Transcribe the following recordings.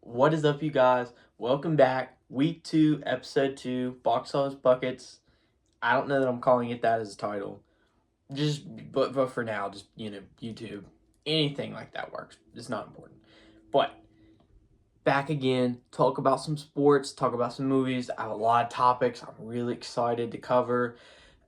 What is up, you guys? Welcome back. Week 2, Episode 2, Box Office Buckets. I don't know that I'm calling it that as a title. But for now, just, YouTube. Anything like that works. It's not important. But, back again, talk about some sports, talk about some movies. I have a lot of topics I'm really excited to cover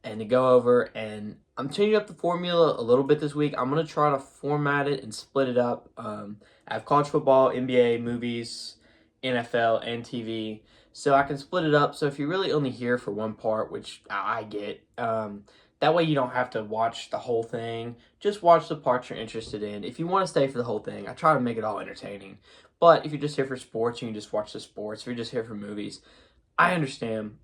and to go over. And I'm changing up the formula a little bit this week. I'm going to try to format it and split it up. I have college football, NBA, movies, NFL, and TV. So I can split it up. So if you're really only here for one part, which I get, that way you don't have to watch the whole thing. Just watch the parts you're interested in. If you want to stay for the whole thing, I try to make it all entertaining. But if you're just here for sports, you can just watch the sports. If you're just here for movies, I understand.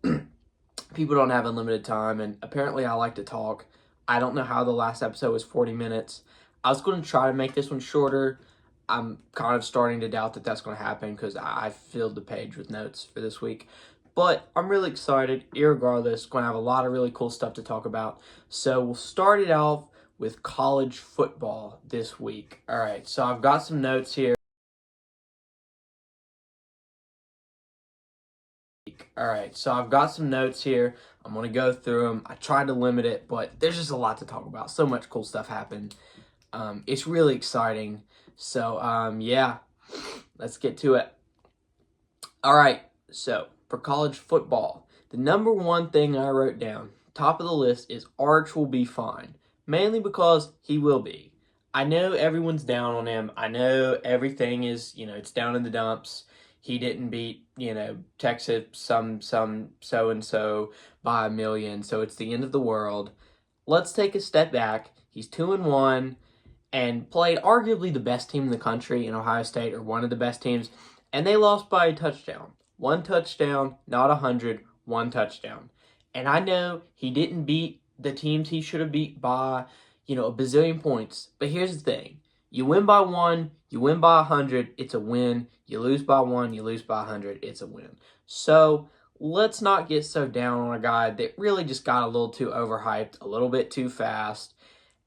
People don't have unlimited time, and apparently I like to talk. I don't know how the last episode was 40 minutes. I was going to try to make this one shorter. I'm kind of starting to doubt that that's going to happen because I filled the page with notes for this week. But I'm really excited. Irregardless, going to have a lot of really cool stuff to talk about. So we'll start it off with college football this week. All right, so I've got some notes here. I'm going to go through them. I tried to limit it, but there's just a lot to talk about. So much cool stuff happened. It's really exciting. So, yeah, let's get to it. All right, so for college football, the number one thing I wrote down, top of the list, is Arch will be fine. Mainly because he will be. I know everyone's down on him. I know everything is, it's down in the dumps. He didn't beat, Texas some so-and-so by a million, so it's the end of the world. Let's take a step back. He's 2-1 and played arguably the best team in the country in Ohio State, or one of the best teams, and they lost by a touchdown. One touchdown, not 100, one touchdown. And I know he didn't beat the teams he should have beat by, a bazillion points. But here's the thing. You win by 1, you win by 100, it's a win. You lose by 1, you lose by 100, it's a win. So let's not get so down on a guy that really just got a little too overhyped, a little bit too fast.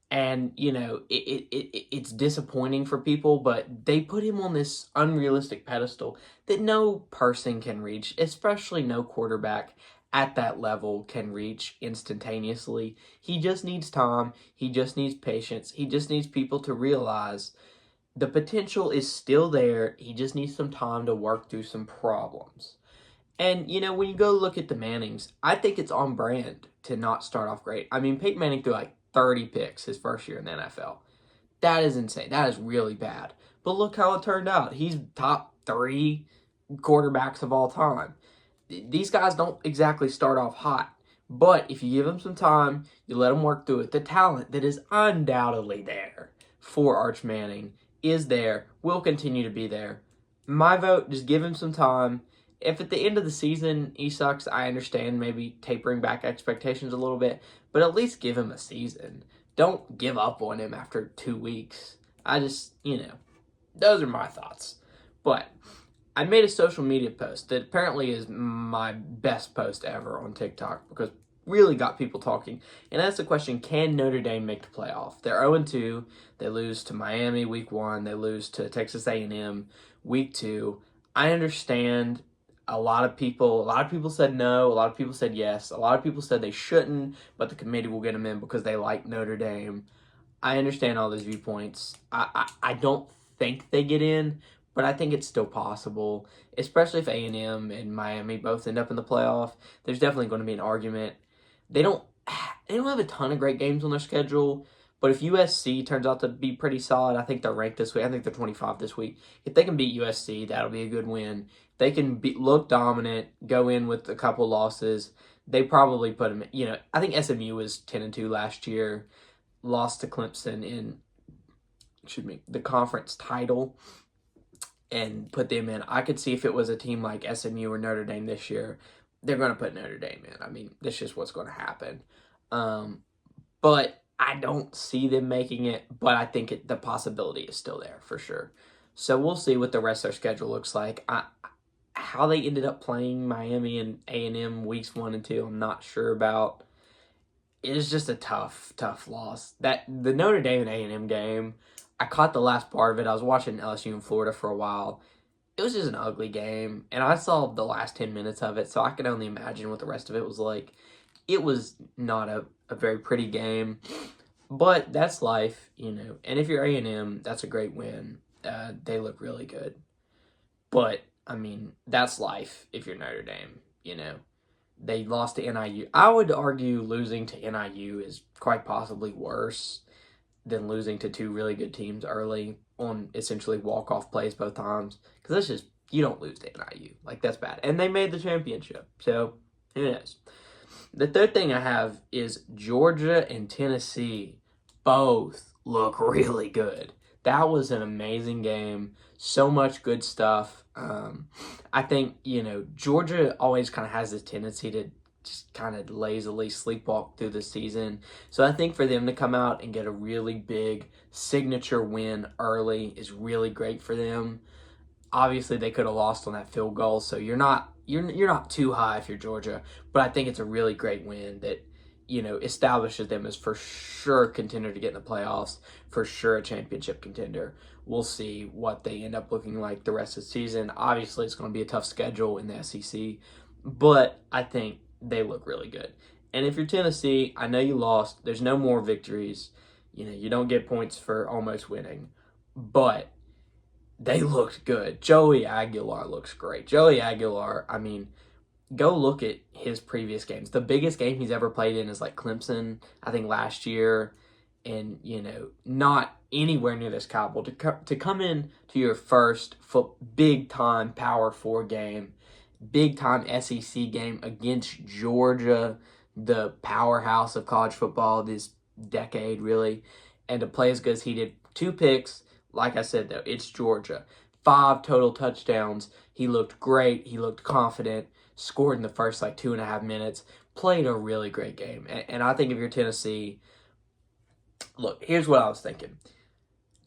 And, it's disappointing for people, but they put him on this unrealistic pedestal that no person can reach, especially no quarterback at that level can reach instantaneously. He just needs time. He just needs patience. He just needs people to realize the potential is still there. He just needs some time to work through some problems. And, when you go look at the Mannings, I think it's on brand to not start off great. I mean, Peyton Manning threw like 30 picks his first year in the NFL. That is insane. That is really bad. But look how it turned out. He's top 3 quarterbacks of all time. These guys don't exactly start off hot. But if you give them some time, you let them work through it, the talent that is undoubtedly there for Arch Manning is there, will continue to be there. My vote, just give him some time. If at the end of the season he sucks, I understand maybe tapering back expectations a little bit, but at least give him a season. Don't give up on him after 2 weeks. I just, those are my thoughts. But I made a social media post that apparently is my best post ever on TikTok because really got people talking. And that's the question, can Notre Dame make the playoff? They're 0-2. They lose to Miami week 1. They lose to Texas A&M week 2. I understand a lot of people said no, a lot of people said yes, a lot of people said they shouldn't, but the committee will get them in because they like Notre Dame. I understand all those viewpoints. I don't think they get in, but I think it's still possible, especially if A&M and Miami both end up in the playoff. There's definitely going to be an argument. They don't have a ton of great games on their schedule, but if USC turns out to be pretty solid, I think they're ranked this week. I think they're 25 this week. If they can beat USC, that'll be a good win. They can look dominant, go in with a couple losses. They probably put them, I think SMU was 10-2 last year, lost to Clemson in, the conference title, and put them in. I could see if it was a team like SMU or Notre Dame this year, they're going to put Notre Dame in. I mean, that's just what's going to happen. But I don't see them making it, but I think the possibility is still there for sure. So we'll see what the rest of their schedule looks like. How they ended up playing Miami and A&M weeks 1 and 2, I'm not sure about. It is just a tough loss. That the Notre Dame and A&M game, I caught the last part of it. I was watching LSU in Florida for a while. it was just an ugly game. And I saw the last 10 minutes of it, so I can only imagine what the rest of it was like. It was not a very pretty game, but that's life, you know. And if you're A&M, that's a great win. They look really good. But, I mean, that's life if you're Notre Dame, you know. They lost to NIU. I would argue losing to NIU is quite possibly worse than losing to two really good teams early on essentially walk-off plays both times. Because that's just, you don't lose to NIU. Like, that's bad. And they made the championship. So, who knows? The third thing I have is Georgia and Tennessee both look really good. That was an amazing game. So much good stuff. I think, you know, Georgia always kind of has this tendency to just kind of lazily sleepwalk through the season. So I think for them to come out and get a really big signature win early is really great for them. Obviously, they could have lost on that field goal, so you're not too high if you're Georgia. But I think it's a really great win that, you know, establishes them as for sure a contender to get in the playoffs, for sure a championship contender. We'll see what they end up looking like the rest of the season. Obviously, it's going to be a tough schedule in the SEC, but I think they look really good. And if you're Tennessee, I know you lost. There's no more victories. You know, you don't get points for almost winning, but they looked good. Joey Aguilar looks great. Joey Aguilar, I mean, go look at his previous games. The biggest game he's ever played in is like Clemson, I think last year, and, you know, not anywhere near this caliber. To come in to your first big-time Power 4 game, big-time SEC game against Georgia, the powerhouse of college football this decade, really, and to play as good as he did. 2 picks. Like I said, though, it's Georgia. 5 total touchdowns. He looked great. He looked confident. Scored in the first, 2.5 minutes. Played a really great game. And I think if you're Tennessee, look, here's what I was thinking.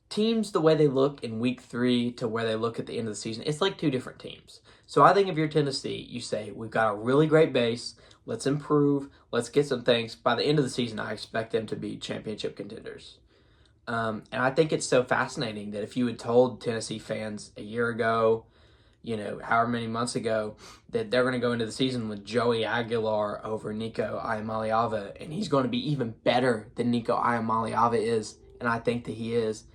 Teams, the way they look in week 3 to where they look at the end of the season, it's like 2 different teams. So I think if you're Tennessee, you say, we've got a really great base. Let's improve. Let's get some things. By the end of the season, I expect them to be championship contenders. And I think it's so fascinating that if you had told Tennessee fans a year ago, you know, however many months ago, that they're going to go into the season with Joey Aguilar over Nico Iamaleava, and he's going to be even better than Nico Iamaleava is, and I think that he is,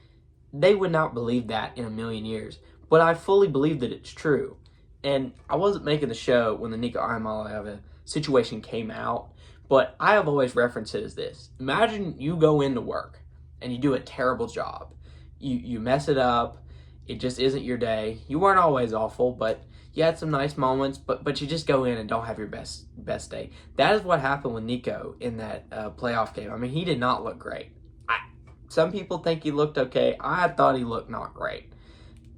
they would not believe that in a million years. But I fully believe that it's true. And I wasn't making the show when the Nico Iamaleava situation came out, but I have always referenced it as this. Imagine you go into work and you do a terrible job. You mess it up. It just isn't your day. You weren't always awful, but you had some nice moments, but you just go in and don't have your best day. That is what happened with Nico in that playoff game. I mean, he did not look great. Some people think he looked okay. I thought he looked not great.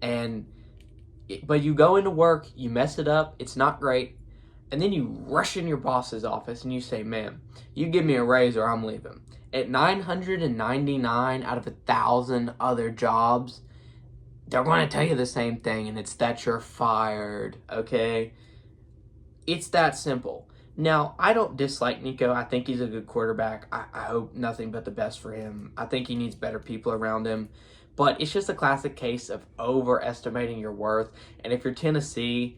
But you go into work, you mess it up, it's not great, and then you rush in your boss's office and you say, man, you give me a raise or I'm leaving. At 999 out of 1,000 other jobs, they're going to tell you the same thing, and it's that you're fired, okay? It's that simple. Now, I don't dislike Nico. I think he's a good quarterback. I hope nothing but the best for him. I think he needs better people around him. But it's just a classic case of overestimating your worth. And if you're Tennessee,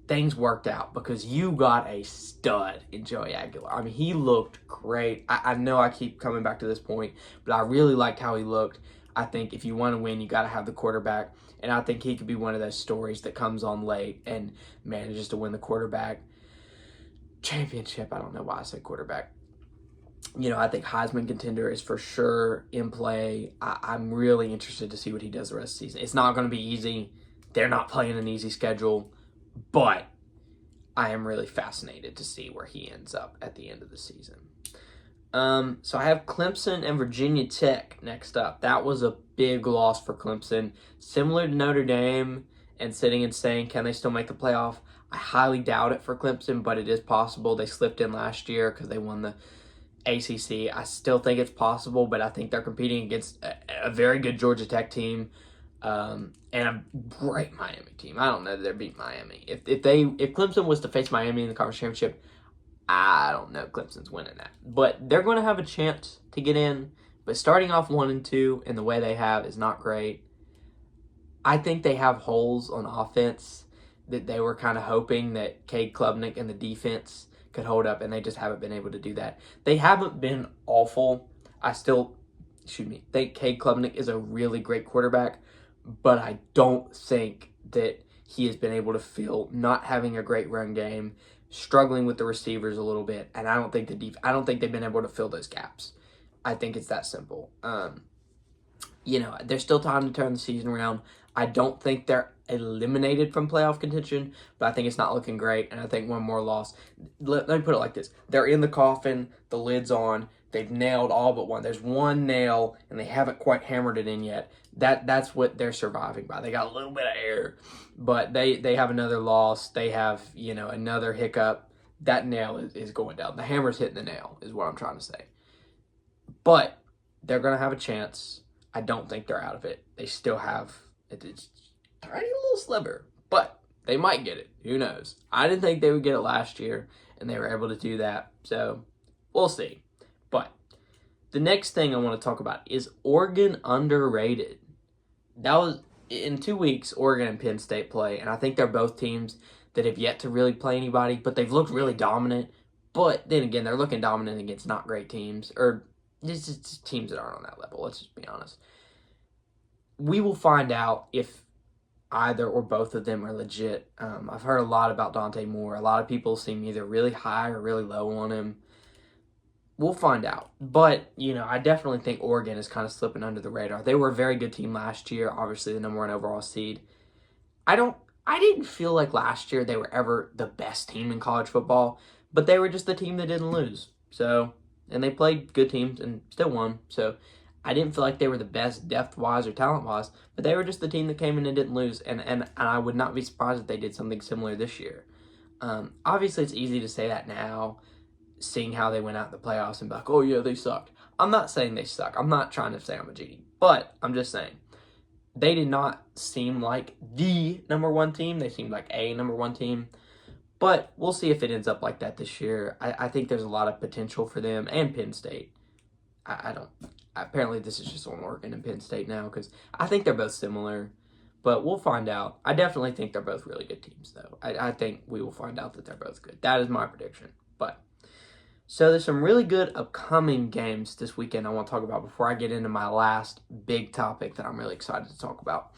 things worked out because you got a stud in Joey Aguilar. I mean, he looked great. I know I keep coming back to this point, but I really liked how he looked. I think if you want to win, you got to have the quarterback. And I think he could be one of those stories that comes on late and manages to win the quarterback championship. I don't know why I said quarterback. You know, I think Heisman contender is for sure in play. I'm really interested to see what he does the rest of the season. It's not going to be easy. They're not playing an easy schedule. But I am really fascinated to see where he ends up at the end of the season. So I have Clemson and Virginia Tech next up. That was a big loss for Clemson. Similar to Notre Dame and sitting and saying, can they still make the playoff? I highly doubt it for Clemson, but it is possible. They slipped in last year because they won the ACC. I still think it's possible, but I think they're competing against a very good Georgia Tech team and a great Miami team. I don't know that they're beating Miami. If Clemson was to face Miami in the conference championship, I don't know if Clemson's winning that. But they're going to have a chance to get in. But starting off 1-2 in the way they have is not great. I think they have holes on offense that they were kind of hoping that Cade Klubnik and the defense could hold up, and they just haven't been able to do that. They haven't been awful. I still, think Cade Klubnik is a really great quarterback, but I don't think that he has been able to fill not having a great run game, struggling with the receivers a little bit, and I don't think they've been able to fill those gaps. I think it's that simple. There's still time to turn the season around. I don't think they're eliminated from playoff contention, but I think it's not looking great, and I think one more loss. Let me put it like this. They're in the coffin, the lid's on, they've nailed all but one. There's one nail, and they haven't quite hammered it in yet. That's what they're surviving by. They got a little bit of air, but they have another loss. They have, another hiccup. That nail is going down. The hammer's hitting the nail is what I'm trying to say. But they're going to have a chance. I don't think they're out of it. They still have a tiny little sliver, but they might get it. Who knows? I didn't think they would get it last year, and they were able to do that. So we'll see. But the next thing I want to talk about is Oregon underrated. That was in 2 weeks, Oregon and Penn State play, and I think they're both teams that have yet to really play anybody, but they've looked really dominant. But then again, they're looking dominant against not great teams, or just teams that aren't on that level. Let's just be honest. We will find out if either or both of them are legit. I've heard a lot about Dante Moore. A lot of people seem either really high or really low on him. We'll find out. But, I definitely think Oregon is kind of slipping under the radar. They were a very good team last year, obviously the number 1 overall seed. I didn't feel like last year they were ever the best team in college football, but they were just the team that didn't lose. And they played good teams and still won. So I didn't feel like they were the best depth-wise or talent-wise, but they were just the team that came in and didn't lose. And I would not be surprised if they did something similar this year. Obviously, it's easy to say that now, seeing how they went out in the playoffs and be like, oh, yeah, they sucked. I'm not saying they suck. I'm not trying to say I'm a genie. But I'm just saying they did not seem like the number 1 team. They seemed like a number 1 team. But we'll see if it ends up like that this year. I think there's a lot of potential for them and Penn State. I don't. Apparently, this is just on Oregon and Penn State now because I think they're both similar. But we'll find out. I definitely think they're both really good teams, though. I think we will find out that they're both good. That is my prediction. So there's some really good upcoming games this weekend I want to talk about before I get into my last big topic that I'm really excited to talk about.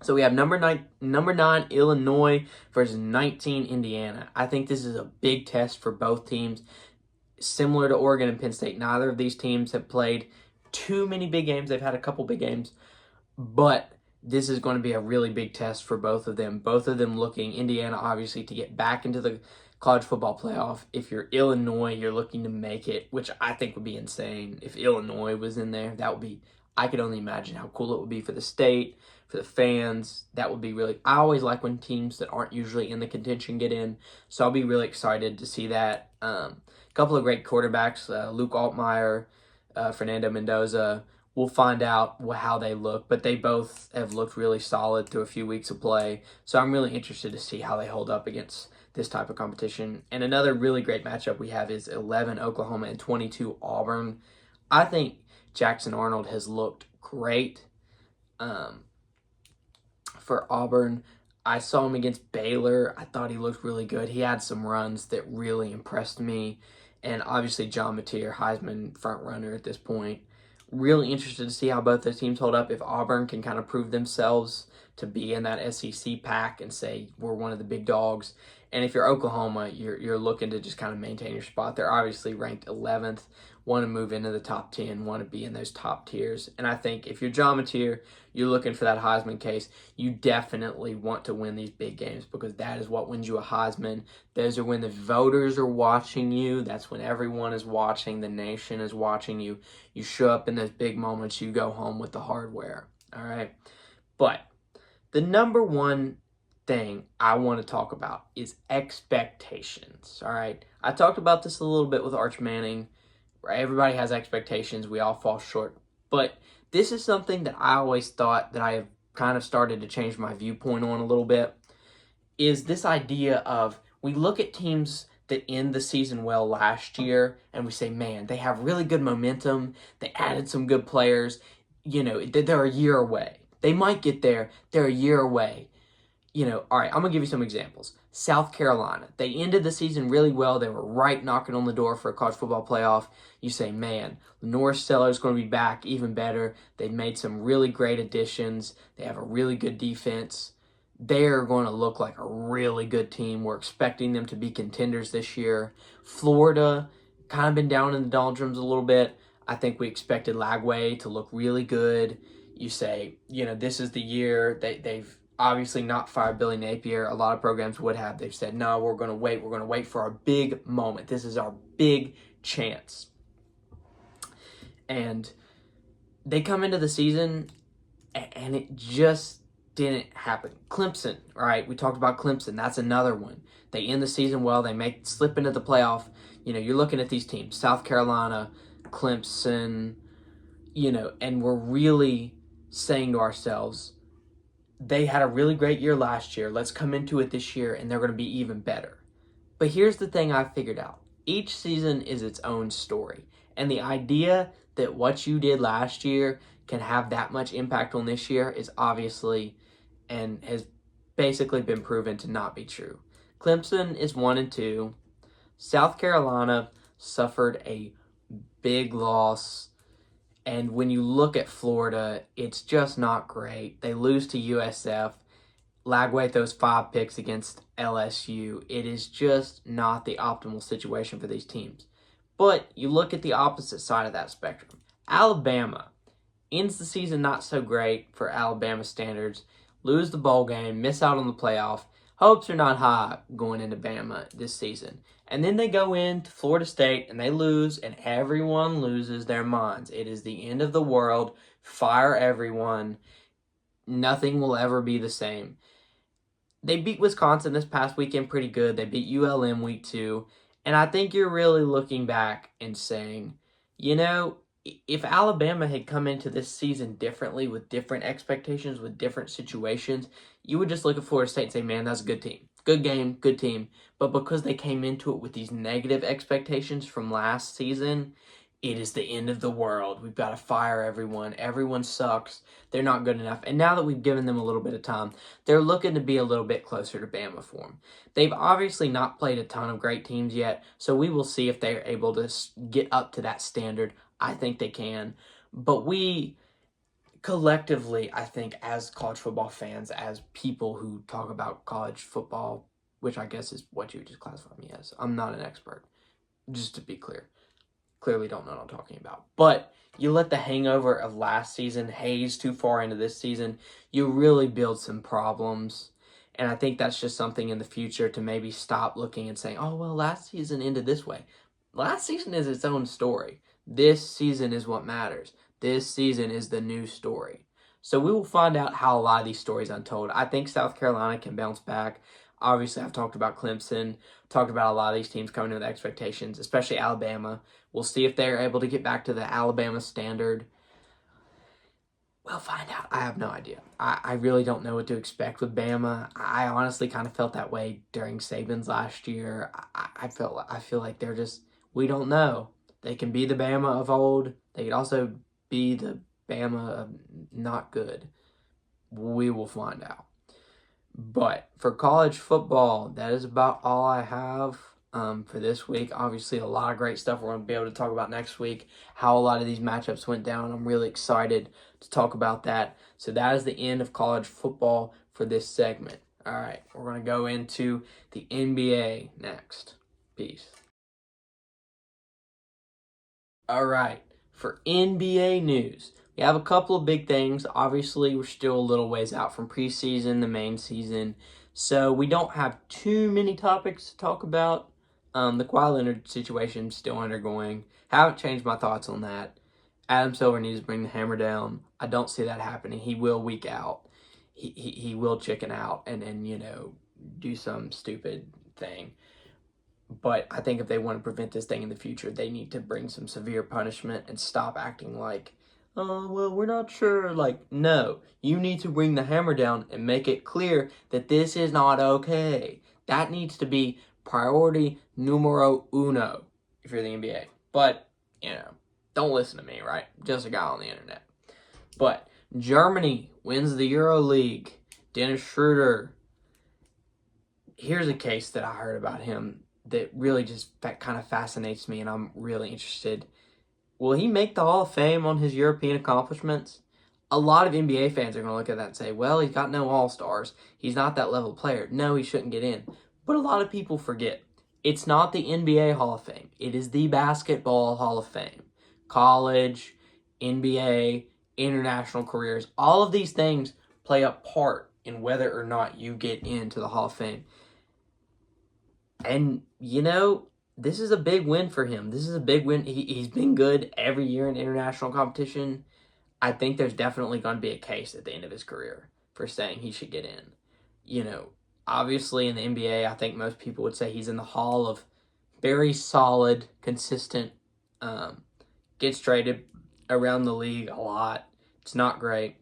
So we have number 9 Illinois versus 19 Indiana. I think this is a big test for both teams. Similar to Oregon and Penn State, neither of these teams have played too many big games. They've had a couple big games, but this is going to be a really big test for both of them. Both of them looking, Indiana obviously, to get back into the college football playoff. If you're Illinois, you're looking to make it, which I think would be insane. If Illinois was in there, that would be, I could only imagine how cool it would be for the state, for the fans. That would be really, I always like when teams that aren't usually in the contention get in, so I'll be really excited to see that. A couple of great quarterbacks, Luke Altmaier, Fernando Mendoza. We'll find out how they look, but they both have looked really solid through a few weeks of play, so I'm really interested to see how they hold up against this type of competition. And another really great matchup we have is 11 Oklahoma and 22 Auburn. I think Jackson Arnold has looked great for Auburn. I saw him against Baylor. I thought he looked really good. He had some runs that really impressed me. And obviously John Mateer, Heisman front runner at this point. Really interested to see how both those teams hold up. If Auburn can kind of prove themselves to be in that SEC pack and say we're one of the big dogs. And if you're Oklahoma, you're looking to just kind of maintain your spot. They're obviously ranked 11th, want to move into the top 10, want to be in those top tiers. And I think if you're John Mateer, you're looking for that Heisman case, you definitely want to win these big games because that is what wins you a Heisman. Those are when the voters are watching you. That's when everyone is watching. The nation is watching you. You show up in those big moments. You go home with the hardware. All right? But the number 1 thing I want to talk about is expectations. All right? I talked about this a little bit with Arch Manning. Right? Everybody has expectations. We all fall short. But this is something that I always thought that I have kind of started to change my viewpoint on a little bit, is this idea of we look at teams that end the season well last year and we say, man, they have really good momentum. They added some good players. They're a year away. They might get there. They're a year away. All right, I'm going to give you some examples. South Carolina, they ended the season really well. They were right knocking on the door for a college football playoff. You say, man, Norris Sellers going to be back even better. They've made some really great additions. They have a really good defense. They're going to look like a really good team. We're expecting them to be contenders this year. Florida, kind of been down in the doldrums a little bit. I think we expected Lagway to look really good. You say, this is the year. They've obviously not fired Billy Napier. A lot of programs would have. They've said, no, we're going to wait. We're going to wait for our big moment. This is our big chance. And they come into the season, and it just didn't happen. Clemson, right? We talked about Clemson. That's another one. They end the season well. They slip into the playoff. You're looking at these teams, South Carolina, Clemson, and we're really saying to ourselves, they had a really great year last year. Let's come into it this year, and they're going to be even better. But here's the thing I figured out. Each season is its own story. And the idea that what you did last year can have that much impact on this year is obviously and has basically been proven to not be true. Clemson is 1-2. South Carolina suffered a big loss. And when you look at Florida, it's just not great. They lose to USF. Lagway throws 5 picks against LSU. It is just not the optimal situation for these teams. But you look at the opposite side of that spectrum. Alabama ends the season not so great for Alabama standards. Lose the bowl game, miss out on the playoff. Hopes are not high going into Bama this season. And then they go into Florida State and they lose, and everyone loses their minds. It is the end of the world. Fire everyone. Nothing will ever be the same. They beat Wisconsin this past weekend pretty good. They beat ULM week 2. And I think you're really looking back and saying, if Alabama had come into this season differently with different expectations, with different situations, you would just look at Florida State and say, man, that's a good team. Good game, good team. But because they came into it with these negative expectations from last season, it is the end of the world. We've got to fire everyone. Everyone sucks. They're not good enough. And now that we've given them a little bit of time, they're looking to be a little bit closer to Bama form. They've obviously not played a ton of great teams yet, so we will see if they're able to get up to that standard. I think they can. But we collectively, I think, as college football fans, as people who talk about college football, which I guess is what you would just classify me as. I'm not an expert, just to be clear. Clearly don't know what I'm talking about. But you let the hangover of last season haze too far into this season, you really build some problems. And I think that's just something in the future to maybe stop looking and saying, oh, well, last season ended this way. Last season is its own story. This season is what matters. This season is the new story. So we will find out how a lot of these stories untold. I think South Carolina can bounce back. Obviously, I've talked about Clemson, talked about a lot of these teams coming in with expectations, especially Alabama. We'll see if they're able to get back to the Alabama standard. We'll find out. I have no idea. I really don't know what to expect with Bama. I honestly kind of felt that way during Saban's last year. I feel like they're just, we don't know. They can be the Bama of old. They could also be the Bama of not good. We will find out. But for college football, that is about all I have for this week. Obviously, a lot of great stuff we're going to be able to talk about next week, how a lot of these matchups went down. I'm really excited to talk about that. So that is the end of college football for this segment. All right, we're going to go into the NBA next. Peace. All right, for NBA news, we have a couple of big things. Obviously, we're still a little ways out from preseason, the main season, so we don't have too many topics to talk about. The Kawhi Leonard situation still undergoing. Haven't changed my thoughts on that. Adam Silver needs to bring the hammer down. I don't see that happening. He will weak out. He will chicken out and do some stupid thing. But I think if they want to prevent this thing in the future, they need to bring some severe punishment and stop acting like, oh, well, we're not sure. Like, no, you need to bring the hammer down and make it clear that this is not okay. That needs to be priority numero uno if you're the NBA. But, don't listen to me, right? Just a guy on the internet. But Germany wins the Euro League. Dennis Schroeder. Here's a case that I heard about him that really just kind of fascinates me, and I'm really interested. Will he make the Hall of Fame on his European accomplishments? A lot of NBA fans are going to look at that and say, well, he's got no All-Stars. He's not that level player. No, he shouldn't get in. But a lot of people forget. It's not the NBA Hall of Fame. It is the Basketball Hall of Fame. College, NBA, international careers, all of these things play a part in whether or not you get into the Hall of Fame. And, this is a big win for him. This is a big win. He's been good every year in international competition. I think there's definitely going to be a case at the end of his career for saying he should get in. Obviously in the NBA, I think most people would say he's in the hall of very solid, consistent, gets traded around the league a lot. It's not great.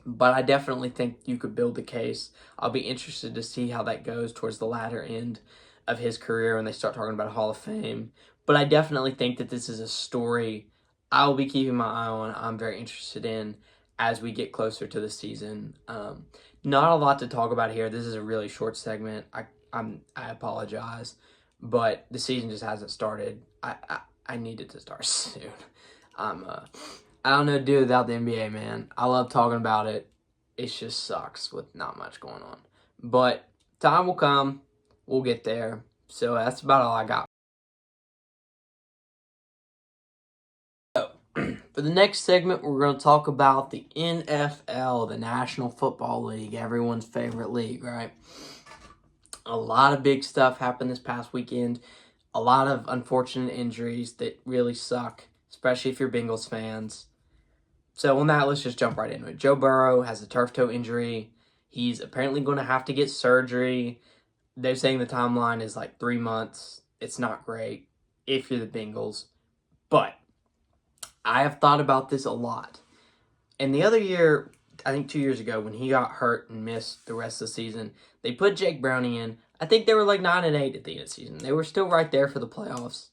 But I definitely think you could build the case. I'll be interested to see how that goes towards the latter end of his career when they start talking about Hall of Fame. But I definitely think that this is a story I will be keeping my eye on. I'm very interested in as we get closer to the season. Not a lot to talk about here. This is a really short segment. I apologize, but the season just hasn't started. I need it to start soon. I don't know what to do without the NBA, man. I love talking about it. It just sucks with not much going on. But time will come. We'll get there. So that's about all I got. So, for the next segment, we're going to talk about the NFL, the National Football League, everyone's favorite league, right? A lot of big stuff happened this past weekend. A lot of unfortunate injuries that really suck, especially if you're Bengals fans. So on that, let's just jump right into it. Joe Burrow has a turf toe injury. He's apparently going to have to get surgery. They're saying the timeline is like 3 months. It's not great if you're the Bengals. But I have thought about this a lot. And the other year, I think 2 years ago, when he got hurt and missed the rest of the season, they put Jake Browning in. I think they were like 9-8 at the end of the season. They were still right there for the playoffs.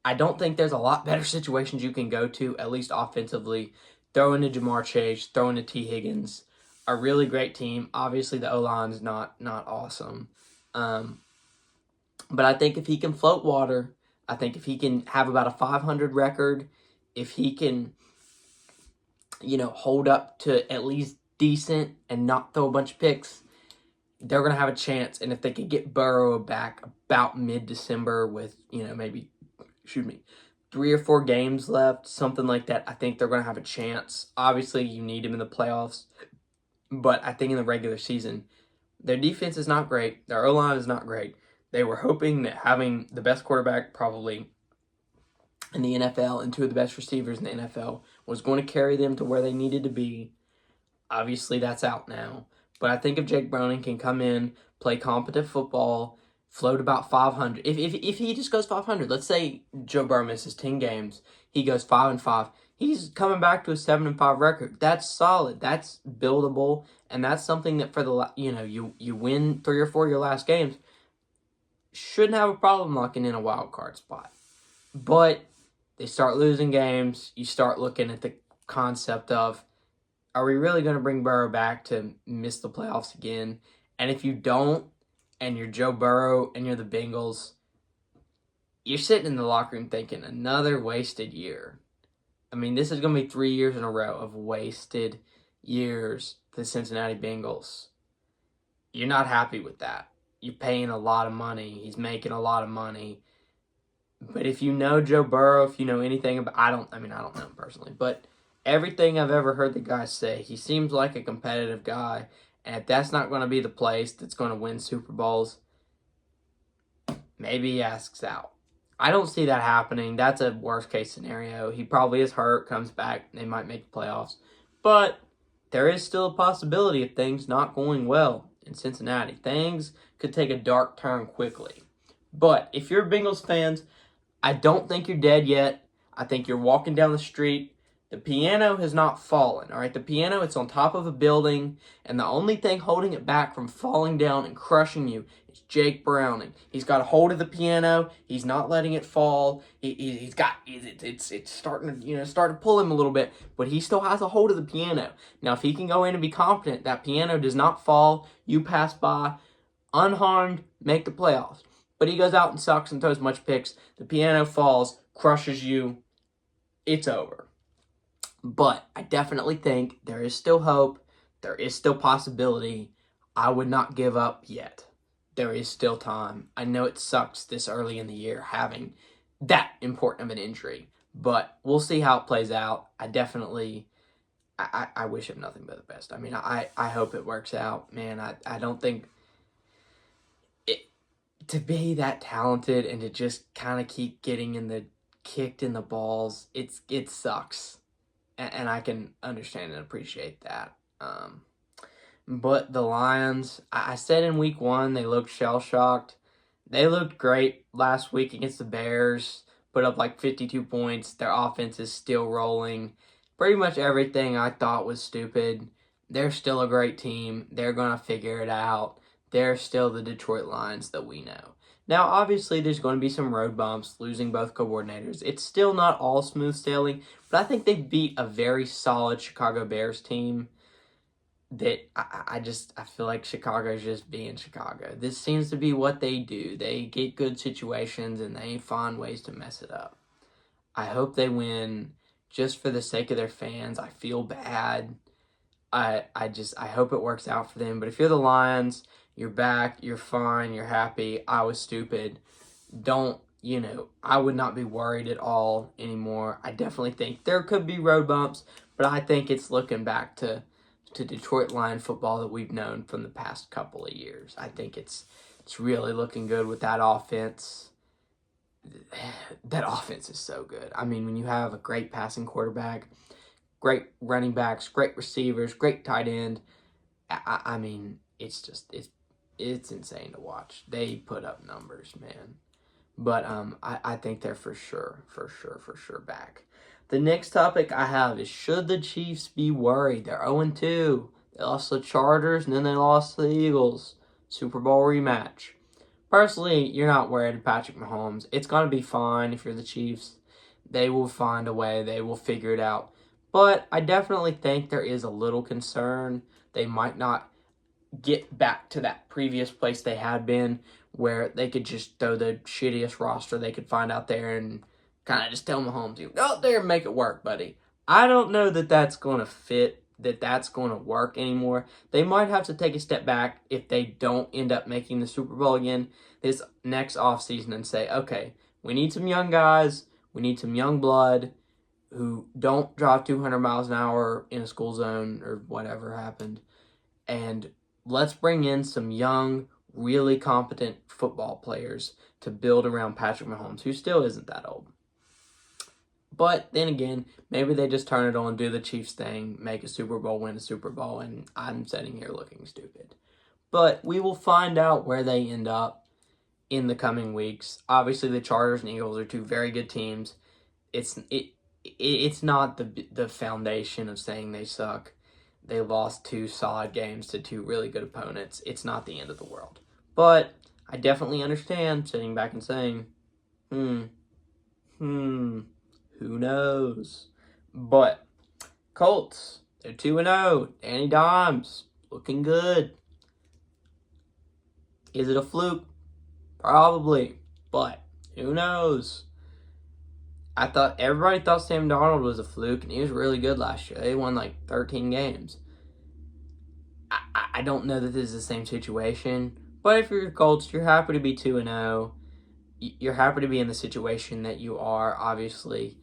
I don't think there's a lot better situations you can go to, at least offensively. Throw into Jamar Chase, throw into T. Higgins. A really great team. Obviously, the O-line is not awesome. But I think if he can float water, I think if he can have about a 500 record, if he can, hold up to at least decent and not throw a bunch of picks, they're going to have a chance. And if they could get Burrow back about mid-December with, maybe 3 or 4 games left, something like that, I think they're going to have a chance. Obviously, you need him in the playoffs. But I think in the regular season, their defense is not great. Their O-line is not great. They were hoping that having the best quarterback probably in the NFL and 2 of the best receivers in the NFL was going to carry them to where they needed to be. Obviously, that's out now. But I think if Jake Browning can come in, play competent football, float about 500. If he just goes 500, let's say Joe Burrow misses 10 games, he goes 5-5. He's coming back to a 7-5 record. That's solid. That's buildable, and that's something that for the you win 3 or 4 of your last games, shouldn't have a problem locking in a wild card spot. But they start losing games. You start looking at the concept of, are we really going to bring Burrow back to miss the playoffs again? And if you don't, and you're Joe Burrow and you're the Bengals, you're sitting in the locker room thinking, another wasted year. I mean, this is going to be 3 years in a row of wasted years for the Cincinnati Bengals. You're not happy with that. You're paying a lot of money. He's making a lot of money. But if you know Joe Burrow, if you know anything about, I don't know him personally, but everything I've ever heard the guy say, he seems like a competitive guy. And if that's not going to be the place that's going to win Super Bowls, maybe he asks out. I don't see that happening. That's a worst case scenario. He probably is hurt, comes back, they might make the playoffs. But there is still a possibility of things not going well in Cincinnati. Things could take a dark turn quickly. But if you're Bengals fans, I don't think you're dead yet. I think you're walking down the street. The piano has not fallen, all right? The piano, it's on top of a building, and the only thing holding it back from falling down and crushing you is It's Jake Browning. He's got a hold of the piano. He's not letting it fall. It's starting to pull him a little bit, but he still has a hold of the piano. Now, if he can go in and be confident, that piano does not fall. You pass by unharmed, make the playoffs. But he goes out and sucks and throws much picks. The piano falls, crushes you. It's over. But I definitely think there is still hope. There is still possibility. I would not give up yet. There is still time. I know it sucks this early in the year having that important of an injury, but we'll see how it plays out. I wish him nothing but the best. I mean, I hope it works out, man. I don't think it to be that talented and to just kind of keep getting kicked in the balls. It sucks, and I can understand and appreciate that. But the Lions, I said in week 1, they looked shell-shocked. They looked great last week against the Bears, put up like 52 points. Their offense is still rolling. Pretty much everything I thought was stupid. They're still a great team. They're going to figure it out. They're still the Detroit Lions that we know. Now, obviously, there's going to be some road bumps, losing both coordinators. It's still not all smooth sailing, but I think they beat a very solid Chicago Bears team that I feel like Chicago's just being Chicago. This seems to be what they do. They get good situations and they find ways to mess it up. I hope they win just for the sake of their fans. I feel bad. I hope it works out for them. But if you're the Lions, you're back, you're fine, you're happy. I was stupid. I would not be worried at all anymore. I definitely think there could be road bumps, but I think it's looking back to Detroit Lion football that we've known from the past couple of years. I think it's really looking good with that offense. That offense is so good. I mean, when you have a great passing quarterback, great running backs, great receivers, great tight end, I mean, it's insane to watch. They put up numbers, man. But I think they're for sure back. The next topic I have is, should the Chiefs be worried? They're 0-2. They lost to the Chargers, and then they lost to the Eagles. Super Bowl rematch. Personally, you're not worried about Patrick Mahomes. It's going to be fine if you're the Chiefs. They will find a way. They will figure it out. But I definitely think there is a little concern. They might not get back to that previous place they had been, where they could just throw the shittiest roster they could find out there and kind of just tell Mahomes, you go out there and make it work, buddy. I don't know that that's going to fit, that's going to work anymore. They might have to take a step back if they don't end up making the Super Bowl again this next offseason and say, okay, we need some young guys, we need some young blood who don't drive 200 miles an hour in a school zone or whatever happened, and let's bring in some young, really competent football players to build around Patrick Mahomes, who still isn't that old. But then again, maybe they just turn it on, do the Chiefs thing, make a Super Bowl, win a Super Bowl, and I'm sitting here looking stupid. But we will find out where they end up in the coming weeks. Obviously, the Chargers and Eagles are two very good teams. It's not the foundation of saying they suck. They lost 2 solid games to 2 really good opponents. It's not the end of the world. But I definitely understand sitting back and saying, who knows? But Colts, they're 2-0. Danny Dimes, looking good. Is it a fluke? Probably. But who knows? Everybody thought Sam Darnold was a fluke, and he was really good last year. They won like 13 games. I don't know that this is the same situation, but if you're the Colts, you're happy to be 2-0. You're happy to be in the situation that you are, obviously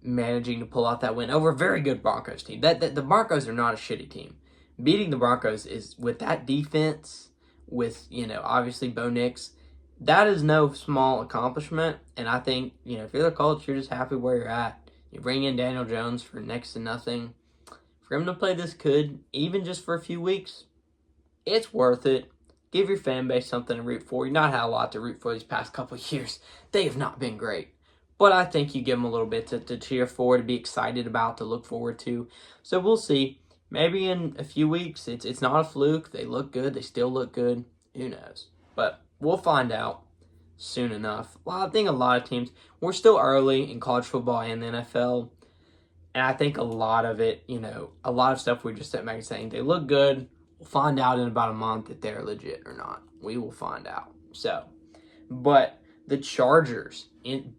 managing to pull out that win over a very good Broncos team. The Broncos are not a shitty team. Beating the Broncos is, with that defense, with, obviously Bo Nix, that is no small accomplishment. And I think, if you're the Colts, you're just happy where you're at. You bring in Daniel Jones for next to nothing. For him to play this good, even just for a few weeks, it's worth it. Give your fan base something to root for. You've not had a lot to root for these past couple of years. They have not been great. But I think you give them a little bit to cheer for, to be excited about, to look forward to. So we'll see. Maybe in a few weeks, it's not a fluke. They look good. They still look good. Who knows? But we'll find out soon enough. Well, I think a lot of teams, we're still early in college football and the NFL, and I think a lot of it, a lot of stuff we're just sitting back and saying they look good. We'll find out in about a month if they're legit or not. We will find out. So, but the Chargers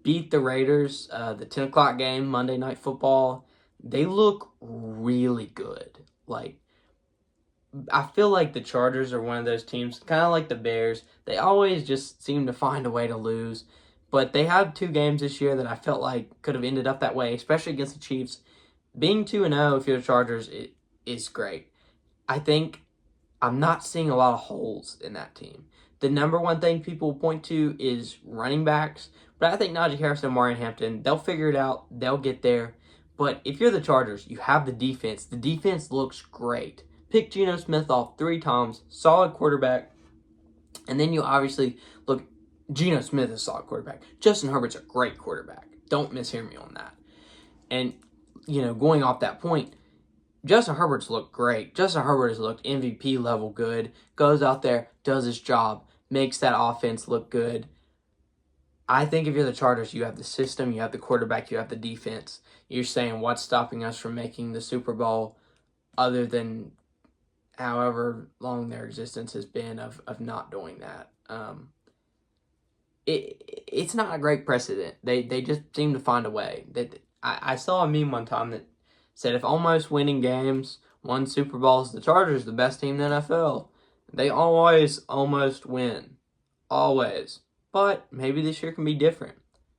beat the Raiders, the 10 o'clock game, Monday Night Football. They look really good. Like, I feel like the Chargers are one of those teams, kind of like the Bears. They always just seem to find a way to lose. But they have 2 games this year that I felt like could have ended up that way, especially against the Chiefs. Being 2-0 if you're the Chargers is great. I think I'm not seeing a lot of holes in that team. The number one thing people point to is running backs. But I think Najee Harris and Marion Hampton, they'll figure it out. They'll get there. But if you're the Chargers, you have the defense. The defense looks great. Pick Geno Smith off 3 times, solid quarterback. And then you obviously look, Geno Smith is a solid quarterback. Justin Herbert's a great quarterback. Don't mishear me on that. And, going off that point, Justin Herbert's looked great. Justin Herbert has looked MVP level good. Goes out there, does his job, makes that offense look good. I think if you're the Chargers, you have the system, you have the quarterback, you have the defense. You're saying what's stopping us from making the Super Bowl other than however long their existence has been of not doing that. It's not a great precedent. They just seem to find a way. I saw a meme one time that said if almost winning games won Super Bowls, the Chargers the best team in the NFL. They always almost win. Always. But maybe this year can be different.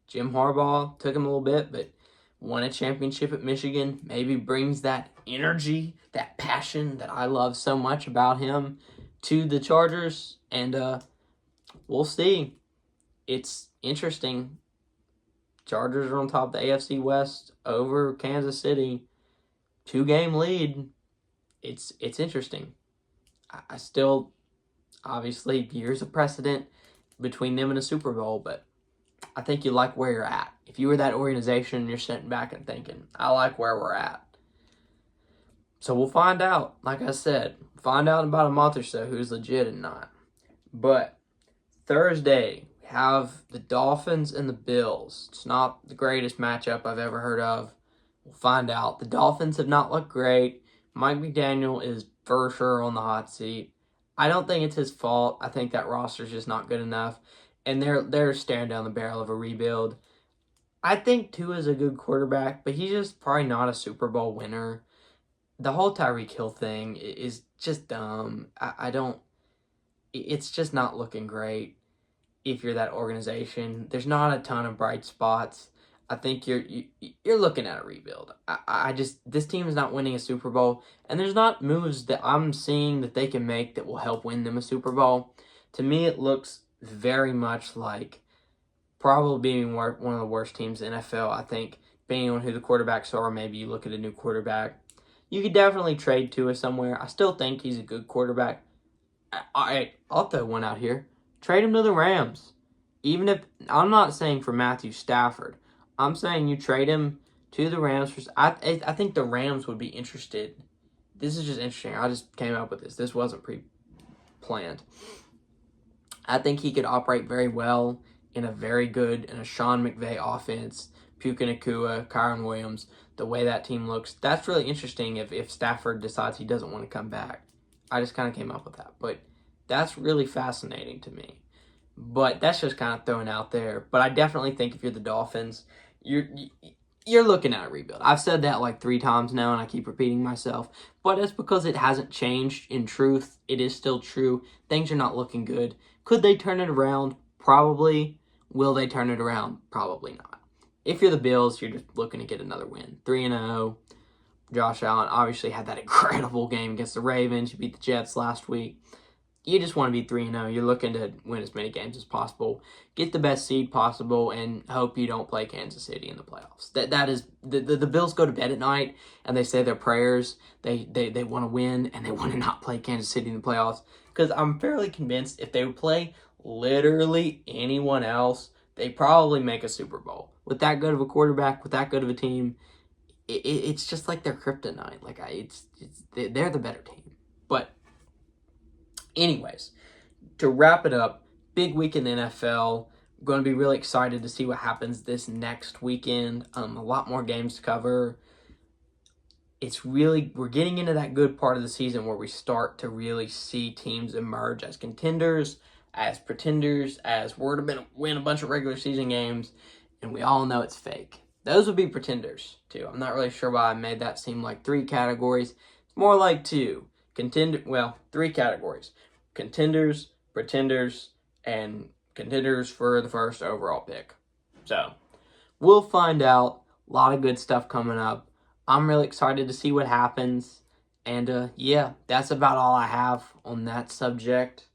Jim Harbaugh took him a little bit, but won a championship at Michigan. Maybe brings that energy, that passion that I love so much about him to the Chargers. And we'll see. It's interesting. Chargers are on top of the AFC West over Kansas City. 2-game lead. It's interesting. I still, obviously, years of precedent between them and a Super Bowl, but I think you like where you're at. If you were that organization, you're sitting back and thinking, I like where we're at. So we'll find out. Like I said, find out in about a month or so who's legit and not. But Thursday, we have the Dolphins and the Bills. It's not the greatest matchup I've ever heard of. We'll find out. The Dolphins have not looked great. Mike McDaniel is for sure on the hot seat. I don't think it's his fault. I think that roster's just not good enough. And they're staring down the barrel of a rebuild. I think Tua is a good quarterback, but he's just probably not a Super Bowl winner. The whole Tyreek Hill thing is just dumb. It's just not looking great if you're that organization. There's not a ton of bright spots. I think you're looking at a rebuild. This team is not winning a Super Bowl, and there's not moves that I'm seeing that they can make that will help win them a Super Bowl. To me, it looks very much like probably being one of the worst teams in the NFL. I think, depending on who the quarterbacks are, maybe you look at a new quarterback. You could definitely trade Tua somewhere. I still think he's a good quarterback. I'll throw one out here. Trade him to the Rams. Even if, I'm not saying for Matthew Stafford. I'm saying you trade him to the Rams. I think the Rams would be interested. This is just interesting. I just came up with this. This wasn't pre-planned. I think he could operate very well in a Sean McVay offense. Puka Nacua, Kyron Williams, the way that team looks. That's really interesting if Stafford decides he doesn't want to come back. I just kind of came up with that. But that's really fascinating to me. But that's just kind of thrown out there. But I definitely think if you're the Dolphins, you're looking at a rebuild. I've said that like 3 times now, and I keep repeating myself. But it's because it hasn't changed in truth. It is still true. Things are not looking good. Could they turn it around? Probably. Will they turn it around? Probably not. If you're the Bills, you're just looking to get another win. 3-0. Josh Allen obviously had that incredible game against the Ravens. You beat the Jets last week. You just want to be 3-0. You're looking to win as many games as possible, get the best seed possible, and hope you don't play Kansas City in the playoffs. That is the Bills go to bed at night and they say their prayers. They want to win and they want to not play Kansas City in the playoffs. Because I'm fairly convinced if they would play literally anyone else, they probably make a Super Bowl. With that good of a quarterback, with that good of a team, it's just like their kryptonite. Like they're the better team. But anyways, to wrap it up, big week in the NFL. I'm going to be really excited to see what happens this next weekend. A lot more games to cover. We're getting into that good part of the season where we start to really see teams emerge as contenders, as pretenders, as we're going to win a bunch of regular season games, and we all know it's fake. Those would be pretenders, too. I'm not really sure why I made that seem like 3 categories. It's more like 2. 3 categories. Contenders, pretenders, and contenders for the first overall pick. So, we'll find out. A lot of good stuff coming up. I'm really excited to see what happens. And, yeah, that's about all I have on that subject.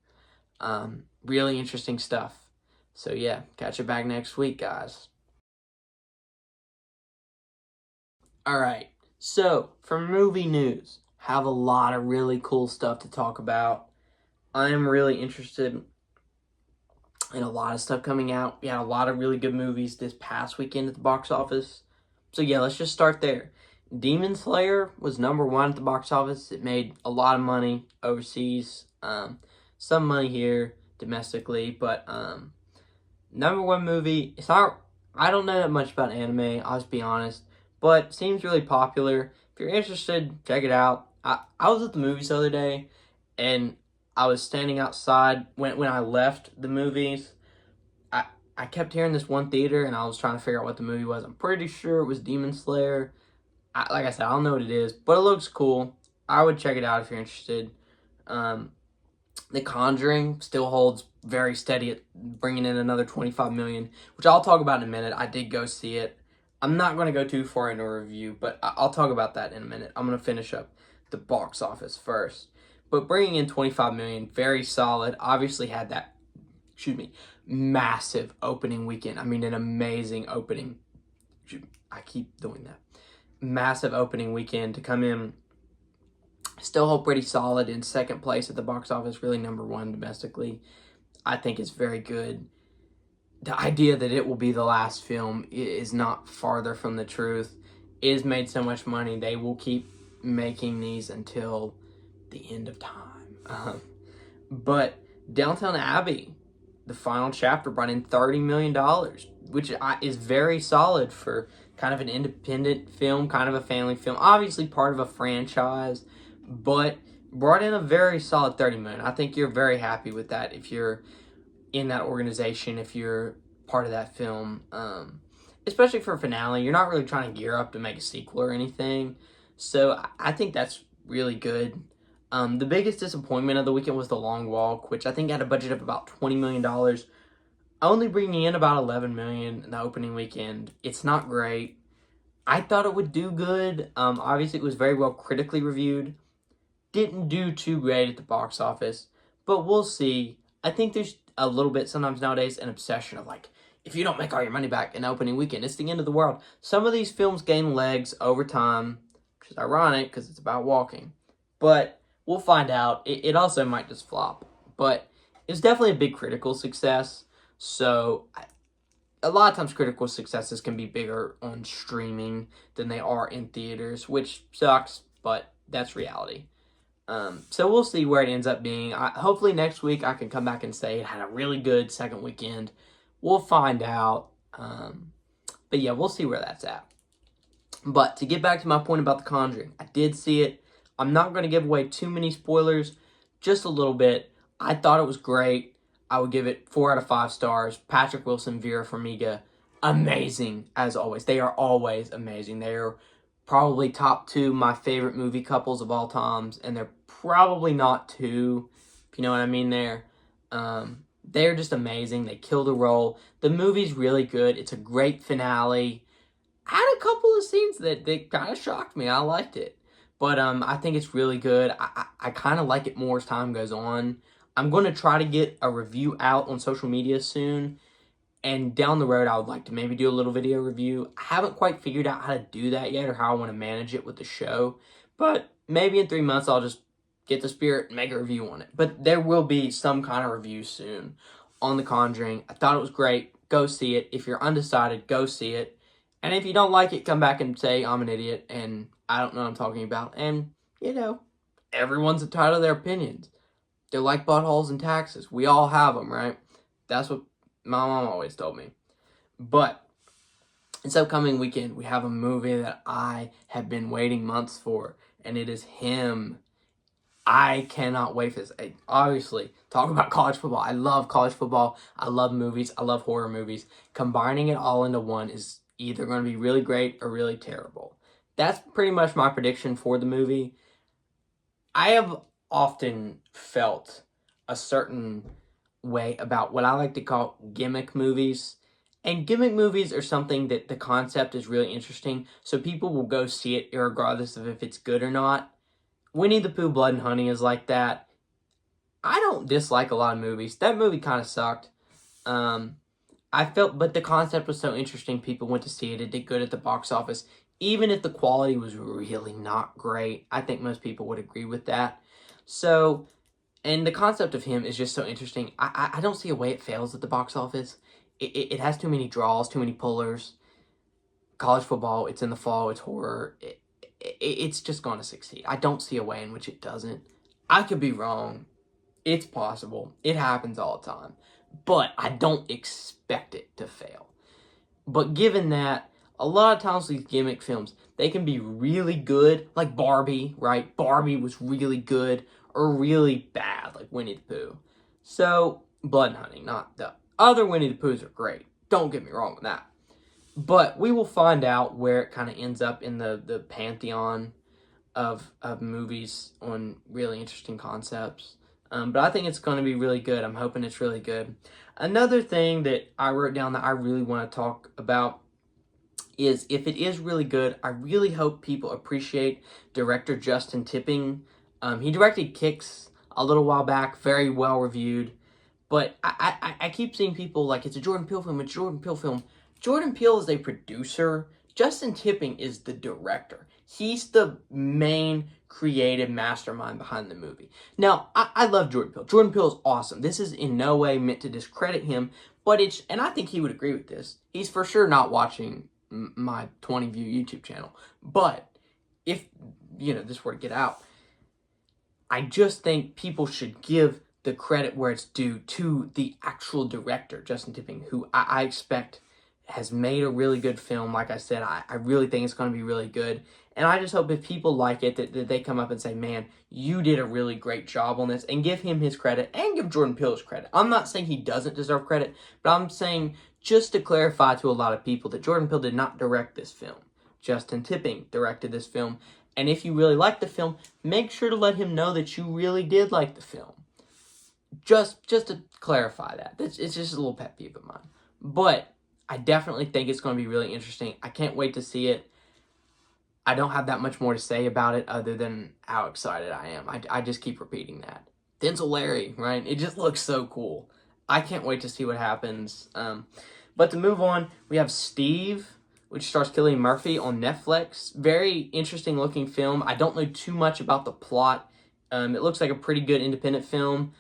Really interesting stuff. So, yeah, catch you back next week, guys. All right. So, for movie news, have a lot of really cool stuff to talk about. I'm really interested in a lot of stuff coming out. We had a lot of really good movies this past weekend at the box office. So, yeah, let's just start there. Demon Slayer was #1 at the box office. It made a lot of money overseas, some money here domestically, but #1 movie. I don't know that much about anime, I'll just be honest, but seems really popular. If you're interested, check it out. I was at the movies the other day, and I was standing outside when I left the movies. I kept hearing this one theater, and I was trying to figure out what the movie was. I'm pretty sure it was Demon Slayer. Like I said, I don't know what it is, but it looks cool. I would check it out if you're interested. The Conjuring still holds very steady at bringing in another $25 million, which I'll talk about in a minute. I did go see it. I'm not going to go too far into a review, but I'll talk about that in a minute. I'm going to finish up the box office first. But bringing in $25 million, very solid. Obviously had that, massive opening weekend. I mean, an amazing opening. I keep doing that. Massive opening weekend to come in. Still hold pretty solid in second place at the box office, really #1 domestically. I think it's very good. The idea that it will be the last film is not farther from the truth. It has made so much money, they will keep making these until the end of time. But Downton Abbey, the final chapter, brought in $30 million, which is very solid for kind of an independent film, kind of a family film. Obviously part of a franchise, but brought in a very solid $30 million. I think you're very happy with that if you're in that organization, if you're part of that film. Especially for a finale, you're not really trying to gear up to make a sequel or anything. So I think that's really good. The biggest disappointment of the weekend was The Long Walk, which I think had a budget of about $20 million, only bringing in about $11 million in the opening weekend. It's not great. I thought it would do good. Obviously, it was very well critically reviewed. Didn't do too great at the box office, but we'll see. I think there's a little bit sometimes nowadays an obsession of like, if you don't make all your money back in the opening weekend, it's the end of the world. Some of these films gain legs over time, which is ironic because it's about walking. But we'll find out. It also might just flop. But it was definitely a big critical success. So a lot of times critical successes can be bigger on streaming than they are in theaters, which sucks, but that's reality. So we'll see where it ends up being. Hopefully next week I can come back and say it had a really good second weekend. We'll find out. But yeah, we'll see where that's at. But to get back to my point about The Conjuring, I did see it. I'm not going to give away too many spoilers, just a little bit. I thought it was great. I would give it 4 out of 5 stars. Patrick Wilson, Vera Farmiga, amazing as always. They are always amazing. They are probably top 2 my favorite movie couples of all times, and they're probably not 2, if you know what I mean there. They're just amazing. They kill the role. The movie's really good. It's a great finale. I had a couple of scenes that kind of shocked me. I liked it. But I think it's really good. I kind of like it more as time goes on. I'm going to try to get a review out on social media soon. And down the road, I would like to maybe do a little video review. I haven't quite figured out how to do that yet or how I want to manage it with the show. But maybe in 3 months, I'll just get the spirit and make a review on it. But there will be some kind of review soon on The Conjuring. I thought it was great. Go see it. If you're undecided, go see it. And if you don't like it, come back and say I'm an idiot and I don't know what I'm talking about. And, everyone's entitled to their opinions. They're like buttholes and taxes. We all have them, right? That's what my mom always told me. But this upcoming weekend, we have a movie that I have been waiting months for, and it is Him. I cannot wait for this. Obviously, talk about college football. I love college football. I love movies. I love horror movies. Combining it all into one is either going to be really great or really terrible. That's pretty much my prediction for the movie. I have often felt a certain way about what I like to call gimmick movies. And gimmick movies are something that the concept is really interesting, so people will go see it regardless of if it's good or not. Winnie the Pooh, Blood and Honey is like that. I don't dislike a lot of movies. That movie kind of sucked. But the concept was so interesting, people went to see it. It did good at the box office. Even if the quality was really not great, I think most people would agree with that. So, and the concept of Him is just so interesting. I don't see a way it fails at the box office. It has too many draws, too many pullers. College football, it's in the fall, it's horror. It's just going to succeed. I don't see a way in which it doesn't. I could be wrong. It's possible. It happens all the time. But I don't expect it to fail. But given that, a lot of times these gimmick films, they can be really good, like Barbie, right? Barbie was really good, or really bad, like Winnie the Pooh. So, Blood and Honey, not the other Winnie the Poohs are great. Don't get me wrong with that. But we will find out where it kind of ends up in the pantheon of movies on really interesting concepts. But I think it's going to be really good. I'm hoping it's really good. Another thing that I wrote down that I really want to talk about is if it is really good, I really hope people appreciate director Justin Tipping. He directed Kicks a little while back, very well reviewed. But I keep seeing people like, it's a Jordan Peele film, it's a Jordan Peele film. Jordan Peele is a producer. Justin Tipping is the director. He's the main creative mastermind behind the movie. Now, I love Jordan Peele. Jordan Peele is awesome. This is in no way meant to discredit him, but and I think he would agree with this. He's for sure not watching my 20 view YouTube channel. But if, this were to get out, I just think people should give the credit where it's due to the actual director, Justin Tipping, who I expect has made a really good film. Like I said, I really think it's going to be really good. And I just hope if people like it, that they come up and say, man, you did a really great job on this, and give him his credit and give Jordan Peele his credit. I'm not saying he doesn't deserve credit, but I'm saying just to clarify to a lot of people that Jordan Peele did not direct this film. Justin Tipping directed this film. And if you really like the film, make sure to let him know that you really did like the film. Just to clarify that. It's just a little pet peeve of mine. But I definitely think it's going to be really interesting. I can't wait to see it. I don't have that much more to say about it other than how excited I am. I just keep repeating that. Denzel Larry, right? It just looks so cool. I can't wait to see what happens. But to move on, we have Steve, which stars Cillian Murphy on Netflix. Very interesting looking film. I don't know too much about the plot. It looks like a pretty good independent film.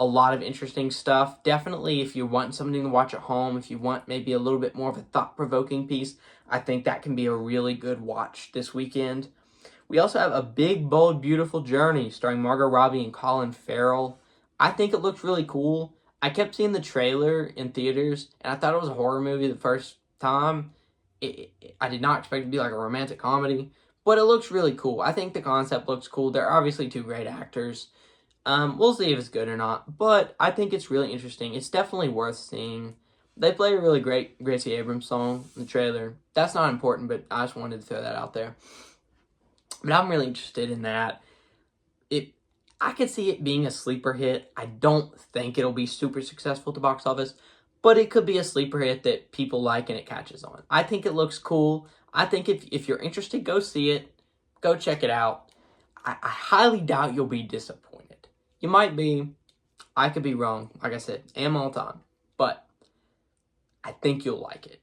A lot of interesting stuff. Definitely, if you want something to watch at home, if you want maybe a little bit more of a thought-provoking piece, I think that can be a really good watch this weekend. We also have A Big, Bold, Beautiful Journey, starring Margot Robbie and Colin Farrell. I think it looks really cool. I kept seeing the trailer in theaters, and I thought it was a horror movie the first time. I did not expect it to be like a romantic comedy, but it looks really cool. I think the concept looks cool. They're obviously two great actors. We'll see if it's good or not, but I think it's really interesting. It's definitely worth seeing. They play a really great Gracie Abrams song in the trailer. That's not important, but I just wanted to throw that out there. But I'm really interested in that. I could see it being a sleeper hit. I don't think it'll be super successful at the box office, but it could be a sleeper hit that people like and it catches on. I think it looks cool. I think if you're interested, go see it. Go check it out. I highly doubt you'll be disappointed. You might be. I could be wrong. Like I said, am all the time. But I think you'll like it.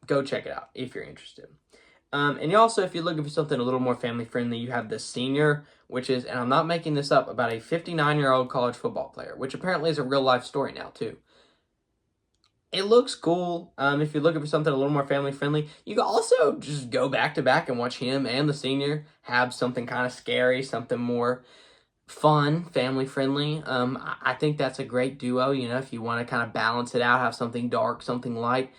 Go check it out if you're interested. And you also, if you're looking for something a little more family-friendly, you have The Senior, which is, and I'm not making this up, about a 59-year-old college football player, which apparently is a real-life story now, too. It looks cool. If you're looking for something a little more family-friendly, you can also just go back-to-back and watch him and The Senior have something kind of scary, something more fun, family friendly. I think that's a great duo. You know, if you want to kind of balance it out, have something dark, something light.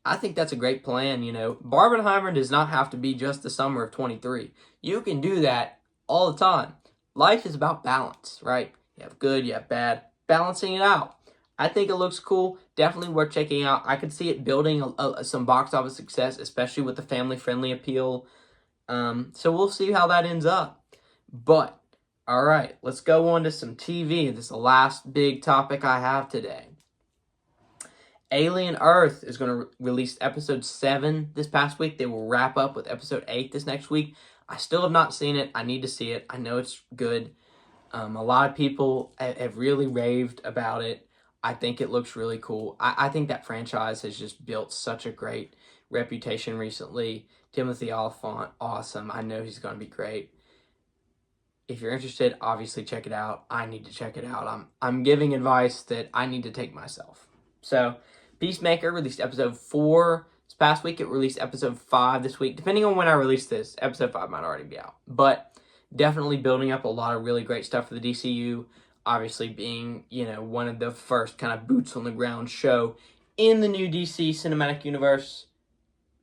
I think that's a great plan. You know, Barbenheimer does not have to be just the summer of 23. You can do that all the time. Life is about balance, right? You have good, you have bad, balancing it out. I think it looks cool. Definitely worth checking out. I could see it building some box office success, especially with the family friendly appeal. So we'll see how that ends up. But, all right, let's go on to some TV. This is the last big topic I have today. Alien Earth is going to release episode 7 this past week. They will wrap up with episode 8 this next week. I still have not seen it. I need to see it. I know it's good. A lot of people have really raved about it. I think it looks really cool. I think that franchise has just built such a great reputation recently. Timothy Olyphant, awesome. I know he's going to be great. If you're interested, obviously check it out. I need to check it out. I'm giving advice that I need to take myself. So, Peacemaker released episode 4 this past week. It released episode 5 this week. Depending on when I release this, episode 5 might already be out. But definitely building up a lot of really great stuff for the DCU. Obviously being, you know, one of the first kind of boots on the ground show in the new DC cinematic universe.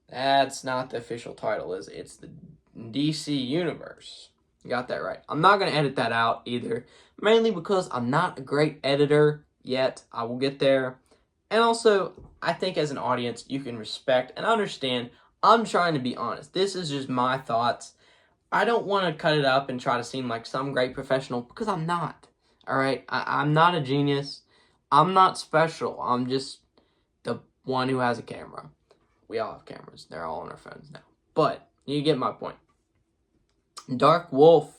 That's not the official title, is it? It's the DC Universe. You got that right. I'm not going to edit that out either. Mainly because I'm not a great editor yet. I will get there. And also, I think as an audience, you can respect and understand I'm trying to be honest. This is just my thoughts. I don't want to cut it up and try to seem like some great professional because I'm not. All right? I'm not a genius. I'm not special. I'm just the one who has a camera. We all have cameras. They're all on our phones now. But you get my point. Dark Wolf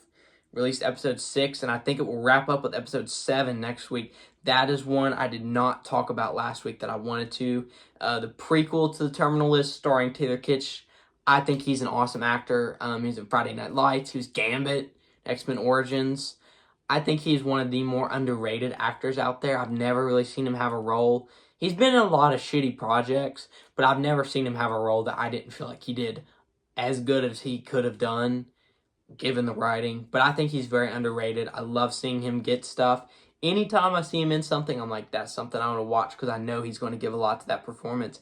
released episode 6, and I think it will wrap up with episode 7 next week. That is one I did not talk about last week that I wanted to. The prequel to The Terminal List starring Taylor Kitsch. I think he's an awesome actor. He's in Friday Night Lights. He was Gambit, X-Men Origins. I think he's one of the more underrated actors out there. I've never really seen him have a role. He's been in a lot of shitty projects, but I've never seen him have a role that I didn't feel like he did as good as he could have done, given the writing. But I think he's very underrated. I love seeing him get stuff. Anytime I see him in something, I'm like, that's something I want to watch because I know he's going to give a lot to that performance.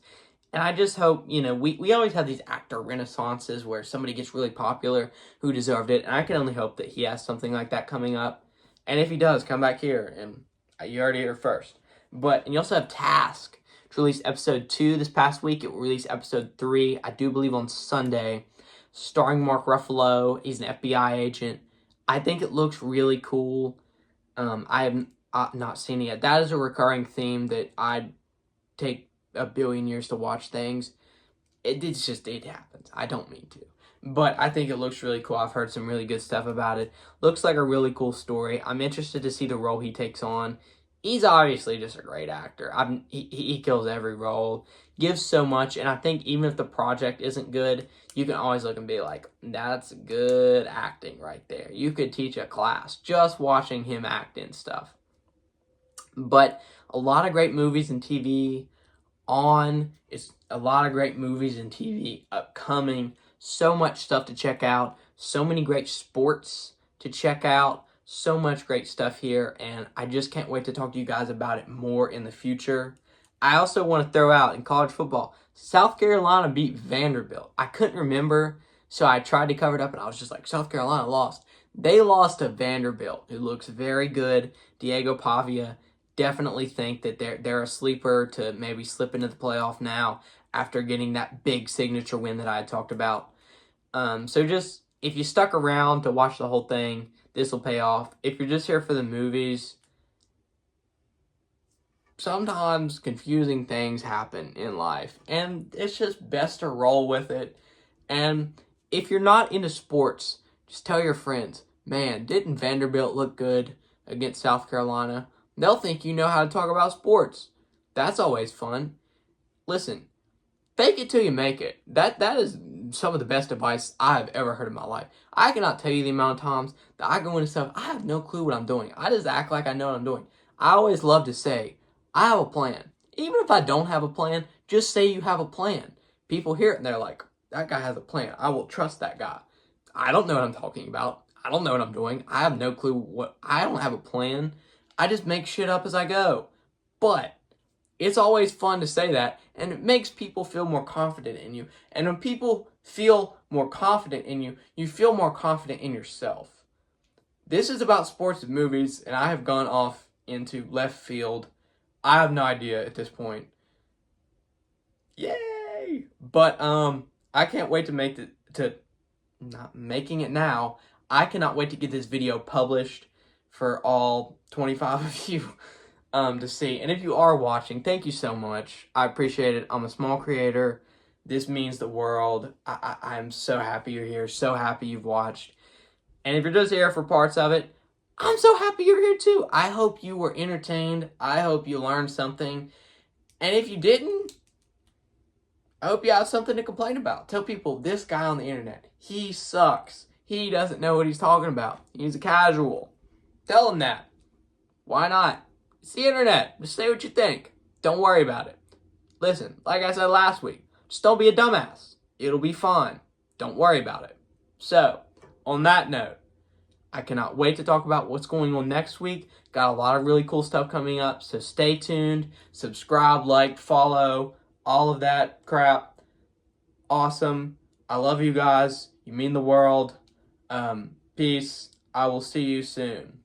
And I just hope, you know, we always have these actor renaissances where somebody gets really popular who deserved it. And I can only hope that he has something like that coming up. And if he does, come back here. And you heard it here first. And you also have Task, which released episode 2 this past week. It will release episode 3, I do believe, on Sunday. Starring Mark Ruffalo. He's an FBI agent. I think it looks really cool. I have not seen it yet. That is a recurring theme that I'd take a billion years to watch things. It happens. I don't mean to. But I think it looks really cool. I've heard some really good stuff about it. Looks like a really cool story. I'm interested to see the role he takes on. He's obviously just a great actor. He kills every role. Gives so much. And I think even if the project isn't good, you can always look and be like, that's good acting right there. You could teach a class just watching him act in stuff. But a lot of great movies and TV upcoming. So much stuff to check out. So many great sports to check out. So much great stuff here. And I just can't wait to talk to you guys about it more in the future. I also want to throw out in college football, South Carolina beat Vanderbilt. I couldn't remember, so I tried to cover it up, and I was just like, South Carolina lost. They lost to Vanderbilt, who looks very good. Diego Pavia, definitely think that they're a sleeper to maybe slip into the playoff now after getting that big signature win that I had talked about. So just, if you stuck around to watch the whole thing, this will pay off. If you're just here for the movies, sometimes confusing things happen in life, and it's just best to roll with it. And if you're not into sports, just tell your friends, man, didn't Vanderbilt look good against South Carolina? They'll think you know how to talk about sports. That's always fun. Listen, fake it till you make it. That is some of the best advice I've ever heard in my life. I cannot tell you the amount of times that I go into stuff, I have no clue what I'm doing. I just act like I know what I'm doing. I always love to say, I have a plan. Even if I don't have a plan, just say you have a plan. People hear it and they're like, that guy has a plan. I will trust that guy. I don't know what I'm talking about. I don't know what I'm doing. I have no clue I don't have a plan. I just make shit up as I go. But it's always fun to say that, and it makes people feel more confident in you. And when people feel more confident in you, you feel more confident in yourself. This is about sports and movies, and I have gone off into left field. I have no idea at this point. Yay! But I can't wait to not making it now. I cannot wait to get this video published for all 25 of you to see. And if you are watching, thank you so much. I appreciate it. I'm a small creator. This means the world. I'm so happy you're here. So happy you've watched. And if you're just here for parts of it, I'm so happy you're here too. I hope you were entertained. I hope you learned something. And if you didn't, I hope you have something to complain about. Tell people, this guy on the internet, he sucks. He doesn't know what he's talking about. He's a casual. Tell him that. Why not? It's the internet. Just say what you think. Don't worry about it. Listen, like I said last week, just don't be a dumbass. It'll be fine. Don't worry about it. So, on that note, I cannot wait to talk about what's going on next week. Got a lot of really cool stuff coming up, so stay tuned. Subscribe, like, follow, all of that crap. Awesome. I love you guys. You mean the world. Peace. I will see you soon.